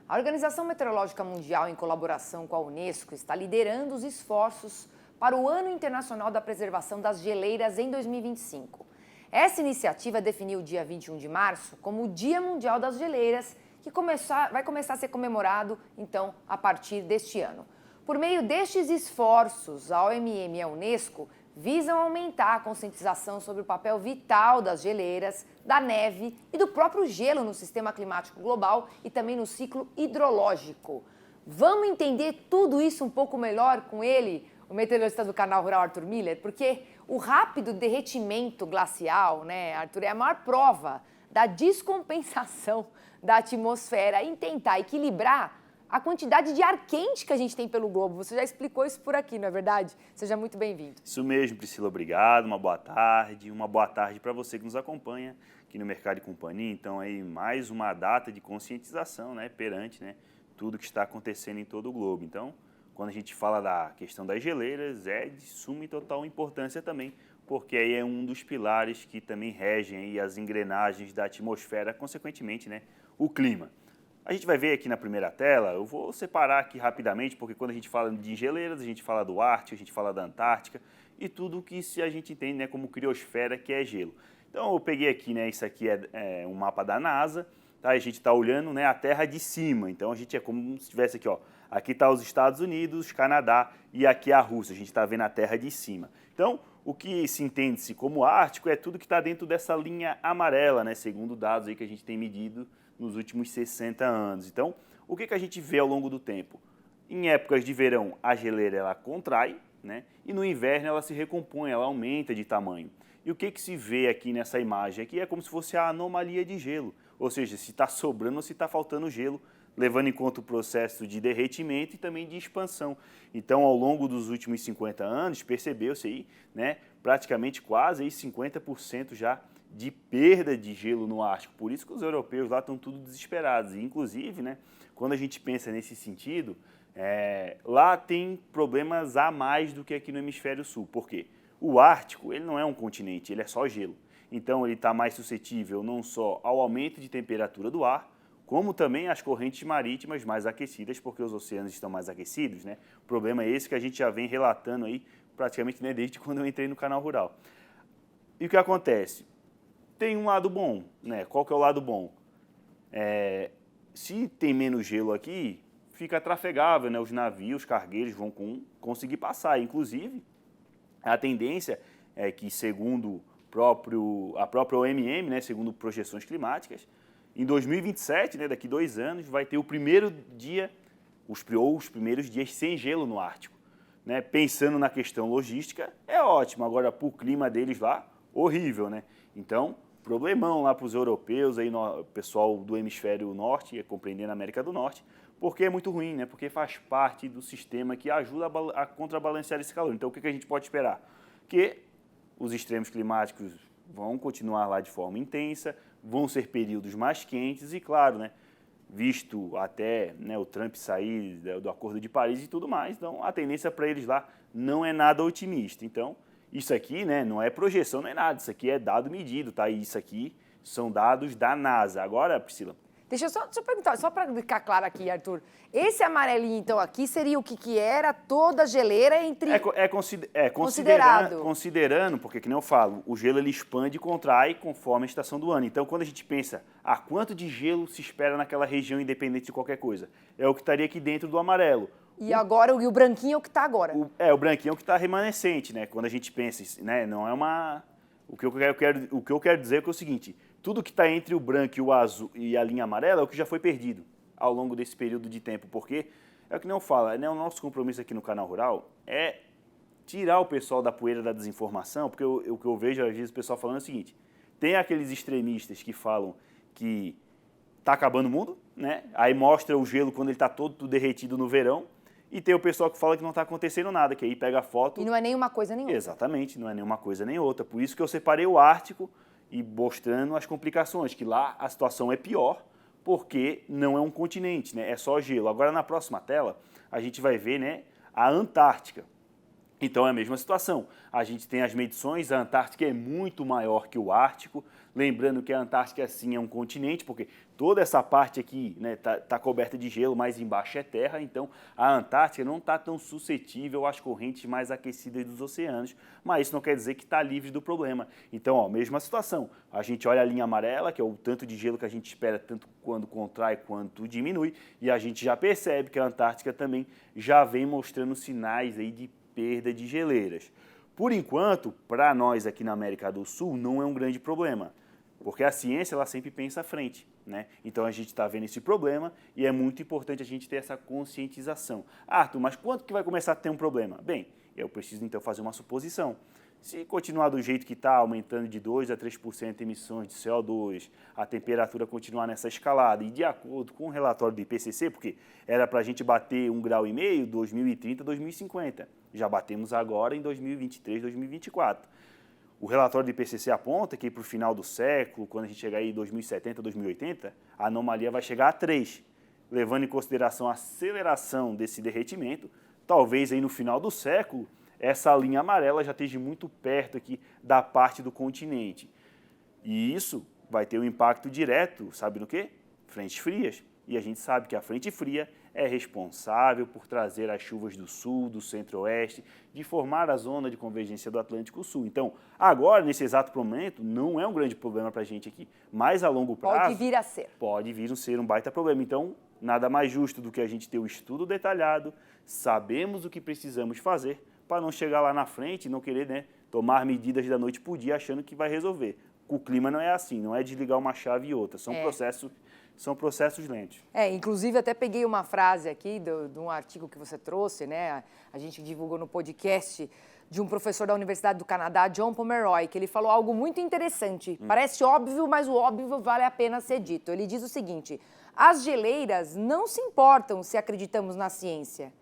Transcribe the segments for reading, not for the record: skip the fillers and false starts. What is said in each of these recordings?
A Organização Meteorológica Mundial, em colaboração com a Unesco, está liderando os esforços para o Ano Internacional da Preservação das Geleiras em 2025. Essa iniciativa definiu o dia 21 de março como o Dia Mundial das Geleiras, que vai começar a ser comemorado, então, a partir deste ano. Por meio destes esforços, a OMM e a Unesco visam aumentar a conscientização sobre o papel vital das geleiras, da neve e do próprio gelo no sistema climático global e também no ciclo hidrológico. Vamos entender tudo isso um pouco melhor com ele, o meteorologista do Canal Rural, Arthur Miller, porque o rápido derretimento glacial, né, Arthur, é a maior prova da descompensação da atmosfera em tentar equilibrar a quantidade de ar quente que a gente tem pelo globo. Você já explicou isso por aqui, não é verdade? Seja muito bem-vindo. Isso mesmo, Priscila, obrigado. Uma boa tarde para você que nos acompanha aqui no Mercado e Companhia. Então, aí, mais uma data de conscientização, né, perante, né, tudo que está acontecendo em todo o globo. Então, quando a gente fala da questão das geleiras, é de suma e total importância também, porque aí é um dos pilares que também regem aí as engrenagens da atmosfera, consequentemente, né, o clima. A gente vai ver aqui na primeira tela, eu vou separar aqui rapidamente, porque quando a gente fala de geleiras, a gente fala do Ártico, a gente fala da Antártica e tudo que a gente entende, né, como criosfera, que é gelo. Então eu peguei aqui, né, isso aqui é um mapa da NASA, tá? A gente está olhando, né, a Terra de cima, então a gente é como se estivesse aqui, ó, aqui está os Estados Unidos, Canadá e aqui a Rússia, a gente está vendo a Terra de cima. Então, o que se entende-se como Ártico é tudo que está dentro dessa linha amarela, né, segundo dados aí que a gente tem medido nos últimos 60 anos. Então, o que a gente vê ao longo do tempo? Em épocas de verão, a geleira ela contrai, né? E no inverno ela se recompõe, ela aumenta de tamanho. E o que se vê aqui nessa imagem? Aqui é como se fosse a anomalia de gelo, ou seja, se está sobrando ou se está faltando gelo, levando em conta o processo de derretimento e também de expansão. Então, ao longo dos últimos 50 anos, percebeu-se aí, né, praticamente quase aí 50% já de perda de gelo no Ártico. Por isso que os europeus lá estão tudo desesperados. E, inclusive, né, quando a gente pensa nesse sentido, lá tem problemas a mais do que aqui no hemisfério sul. Por quê? O Ártico ele não é um continente, ele é só gelo. Então, ele está mais suscetível não só ao aumento de temperatura do ar, como também às correntes marítimas mais aquecidas, porque os oceanos estão mais aquecidos, né? O problema é esse que a gente já vem relatando aí praticamente, né, desde quando eu entrei no Canal Rural. E o que acontece? Tem um lado bom, né? Qual que é o lado bom? Se tem menos gelo aqui, fica trafegável, né? Os navios, cargueiros vão conseguir passar. Inclusive, a tendência é que, segundo a própria OMM, né? Segundo projeções climáticas, em 2027, né? Daqui 2 anos, vai ter o primeiro dia, os primeiros dias sem gelo no Ártico. Né? Pensando na questão logística, é ótimo. Agora, para o clima deles lá, horrível, né? Então, problemão lá para os europeus, aí no pessoal do hemisfério norte, compreendendo a América do Norte, porque é muito ruim, né? Porque faz parte do sistema que ajuda a contrabalancear esse calor. Então, o que a gente pode esperar? Que os extremos climáticos vão continuar lá de forma intensa, vão ser períodos mais quentes e, claro, né, visto até, né, o Trump sair do Acordo de Paris e tudo mais, então a tendência para eles lá não é nada otimista. Então, isso aqui, né, não é projeção, não é nada, isso aqui é dado medido, tá? E isso aqui são dados da NASA. Agora, Priscila... Deixa eu perguntar, só para ficar claro aqui, Arthur. Esse amarelinho, então, aqui seria o que era toda a geleira entre... Considerando, porque, que nem eu falo, o gelo ele expande e contrai conforme a estação do ano. Então, quando a gente pensa, quanto de gelo se espera naquela região, independente de qualquer coisa? É o que estaria aqui dentro do amarelo. E agora, o branquinho é o que está agora. O branquinho é o que está remanescente, né? Quando a gente pensa, né? Não é uma... O que eu quero dizer é que é o seguinte, tudo que está entre o branco e o azul e a linha amarela é o que já foi perdido ao longo desse período de tempo, porque é o que não fala, né? O nosso compromisso aqui no Canal Rural é tirar o pessoal da poeira da desinformação, porque o que eu vejo às vezes o pessoal falando é o seguinte, tem aqueles extremistas que falam que está acabando o mundo, né? Aí mostra o gelo quando ele está todo derretido no verão, e tem o pessoal que fala que não está acontecendo nada, que aí pega a foto... E não é nem uma coisa nem outra. Exatamente, não é nem uma coisa nem outra. Por isso que eu separei o Ártico e mostrando as complicações, que lá a situação é pior, porque não é um continente, né? É só gelo. Agora, na próxima tela, a gente vai ver, né, a Antártica. Então é a mesma situação. A gente tem as medições, a Antártica é muito maior que o Ártico. Lembrando que a Antártica, sim, é um continente, porque toda essa parte aqui tá coberta de gelo, mas embaixo é terra. Então a Antártica não está tão suscetível às correntes mais aquecidas dos oceanos, mas isso não quer dizer que está livre do problema. Então, ó, mesma situação. A gente olha a linha amarela, que é o tanto de gelo que a gente espera, tanto quando contrai quanto diminui, e a gente já percebe que a Antártica também já vem mostrando sinais aí de perda de geleiras. Por enquanto, para nós aqui na América do Sul, não é um grande problema, porque a ciência ela sempre pensa à frente, né? Então a gente está vendo esse problema e é muito importante a gente ter essa conscientização. Arthur, mas quando que vai começar a ter um problema? Bem, eu preciso então fazer uma suposição. Se continuar do jeito que está, aumentando de 2 a 3% emissões de CO2, a temperatura continuar nessa escalada, e de acordo com o relatório do IPCC, porque era para a gente bater 1,5 graus, 2030, 2050. Já batemos agora em 2023, 2024. O relatório do IPCC aponta que para o final do século, quando a gente chegar aí em 2070, 2080, a anomalia vai chegar a 3. Levando em consideração a aceleração desse derretimento, talvez aí no final do século, essa linha amarela já esteja muito perto aqui da parte do continente. E isso vai ter um impacto direto, sabe no quê? Frentes frias. E a gente sabe que a frente fria é responsável por trazer as chuvas do sul, do centro-oeste, de formar a zona de convergência do Atlântico Sul. Então, agora, nesse exato momento, não é um grande problema para a gente aqui. Mas a longo prazo... Pode vir a ser. Pode vir a ser um baita problema. Então, nada mais justo do que a gente ter o estudo detalhado, sabemos o que precisamos fazer, para não chegar lá na frente e não querer tomar medidas da noite para o dia achando que vai resolver. O clima não é assim, não é desligar uma chave e outra, são processos lentos. Inclusive até peguei uma frase aqui de um artigo que você trouxe, né? A gente divulgou no podcast de um professor da Universidade do Canadá, John Pomeroy, que ele falou algo muito interessante. Parece óbvio, mas o óbvio vale a pena ser dito. Ele diz o seguinte: as geleiras não se importam se acreditamos na ciência.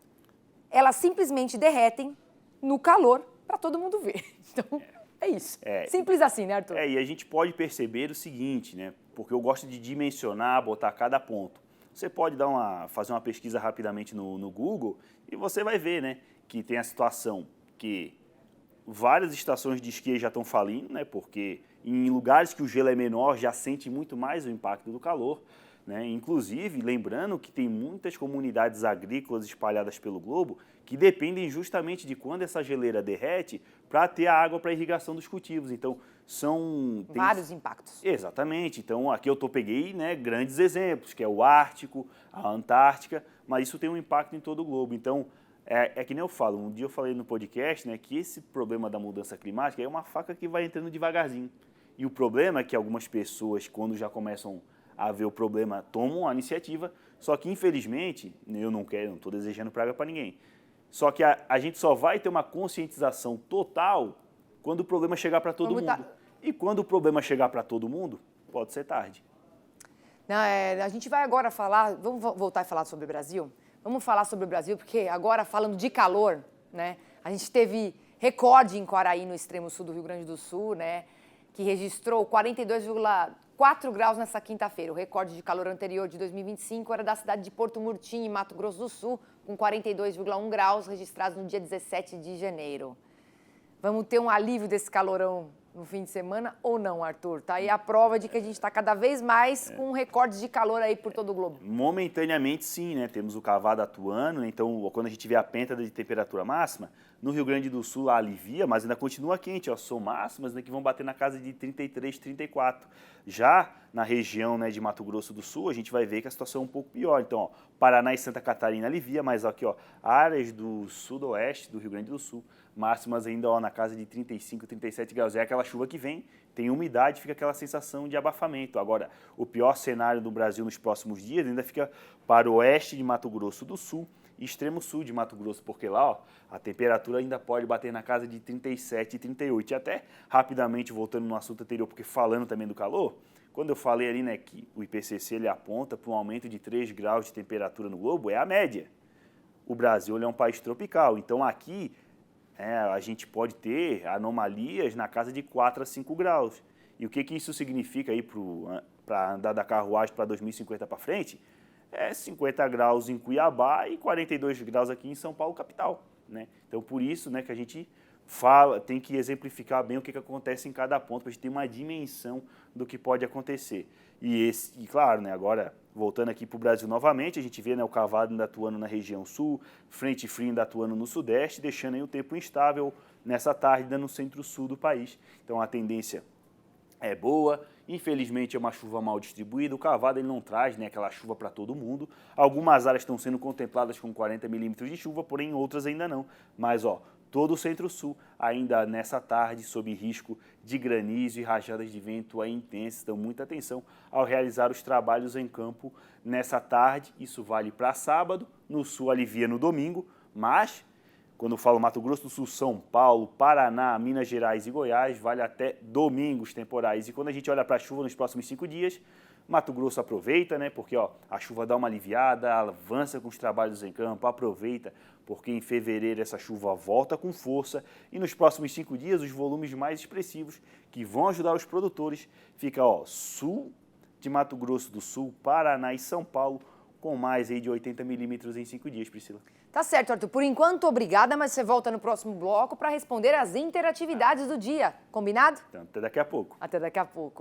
Elas simplesmente derretem no calor para todo mundo ver. Então, é isso. Simples assim, né, Arthur? E a gente pode perceber o seguinte, né? Porque eu gosto de dimensionar, botar cada ponto. Você pode fazer uma pesquisa rapidamente no Google e você vai ver, né, que tem a situação que várias estações de esqui já estão falindo, né? Porque em lugares que o gelo é menor já sente muito mais o impacto do calor. Né? Inclusive, lembrando que tem muitas comunidades agrícolas espalhadas pelo globo que dependem justamente de quando essa geleira derrete para ter a água para a irrigação dos cultivos. Então, tem vários impactos. Exatamente. Então, aqui eu peguei grandes exemplos, que é o Ártico, a Antártica, mas isso tem um impacto em todo o globo. Então, é que nem eu falo, um dia eu falei no podcast que esse problema da mudança climática é uma faca que vai entrando devagarzinho. E o problema é que algumas pessoas, quando já começam a ver o problema, tomam a iniciativa, só que infelizmente, eu não estou desejando praga para ninguém, só que a gente só vai ter uma conscientização total quando o problema chegar para todo mundo. E quando o problema chegar para todo mundo, pode ser tarde. Não, a gente vai agora falar, vamos voltar a falar sobre o Brasil? Vamos falar sobre o Brasil, porque agora falando de calor, né, a gente teve recorde em Quaraí, no extremo sul do Rio Grande do Sul, né, que registrou 42,4 graus nessa quinta-feira. O recorde de calor anterior de 2025 era da cidade de Porto Murtinho, em Mato Grosso do Sul, com 42,1 graus registrados no dia 17 de janeiro. Vamos ter um alívio desse calorão no fim de semana ou não, Arthur? Tá aí a prova de que a gente está cada vez mais com recordes de calor aí por todo o globo. Momentaneamente, sim, né? Temos o cavado atuando, né? Então, quando a gente vê a penta de temperatura máxima, no Rio Grande do Sul alivia, mas ainda continua quente, são máximas que vão bater na casa de 33, 34. Já na região de Mato Grosso do Sul, a gente vai ver que a situação é um pouco pior. Então, Paraná e Santa Catarina alivia, mas aqui, áreas do sudoeste do Rio Grande do Sul, máximas ainda na casa de 35, 37 graus. É aquela chuva que vem, tem umidade, fica aquela sensação de abafamento. Agora, o pior cenário do Brasil nos próximos dias ainda fica para o oeste de Mato Grosso do Sul e extremo sul de Mato Grosso, porque lá a temperatura ainda pode bater na casa de 37 e 38. E até, rapidamente, voltando no assunto anterior, porque falando também do calor, quando eu falei ali que o IPCC ele aponta para um aumento de 3 graus de temperatura no globo, é a média. O Brasil é um país tropical, então aqui a gente pode ter anomalias na casa de 4 a 5 graus. E o que isso significa aí para andar da carruagem para 2050 para frente? É 50 graus em Cuiabá e 42 graus aqui em São Paulo, capital. né? Então, por isso, né, que a gente fala, tem que exemplificar bem o que acontece em cada ponto, para a gente ter uma dimensão do que pode acontecer. E claro, né, agora, voltando aqui para o Brasil novamente, a gente vê, né, o cavado ainda atuando na região sul, frente fria ainda atuando no sudeste, deixando aí o tempo instável nessa tarde, ainda no centro-sul do país. Então, a tendência é boa, infelizmente é uma chuva mal distribuída, o cavado ele não traz, né, aquela chuva para todo mundo. Algumas áreas estão sendo contempladas com 40 milímetros de chuva, porém outras ainda não. Mas, ó, todo o centro-sul ainda nessa tarde sob risco de granizo e rajadas de vento aí intensas. Então, muita atenção ao realizar os trabalhos em campo nessa tarde. Isso vale para sábado, no sul alivia no domingo, mas quando eu falo Mato Grosso do Sul, São Paulo, Paraná, Minas Gerais e Goiás, vale até domingos temporais. E quando a gente olha para a chuva nos próximos 5 dias, Mato Grosso aproveita, né? Porque ó, a chuva dá uma aliviada, avança com os trabalhos em campo, aproveita, porque em fevereiro essa chuva volta com força e nos próximos 5 dias os volumes mais expressivos que vão ajudar os produtores fica ó, sul de Mato Grosso do Sul, Paraná e São Paulo, com mais aí de 80 milímetros em 5 dias, Priscila. Tá certo, Arthur. Por enquanto, obrigada, mas você volta no próximo bloco para responder as interatividades do dia. Combinado? Então, até daqui a pouco. Até daqui a pouco.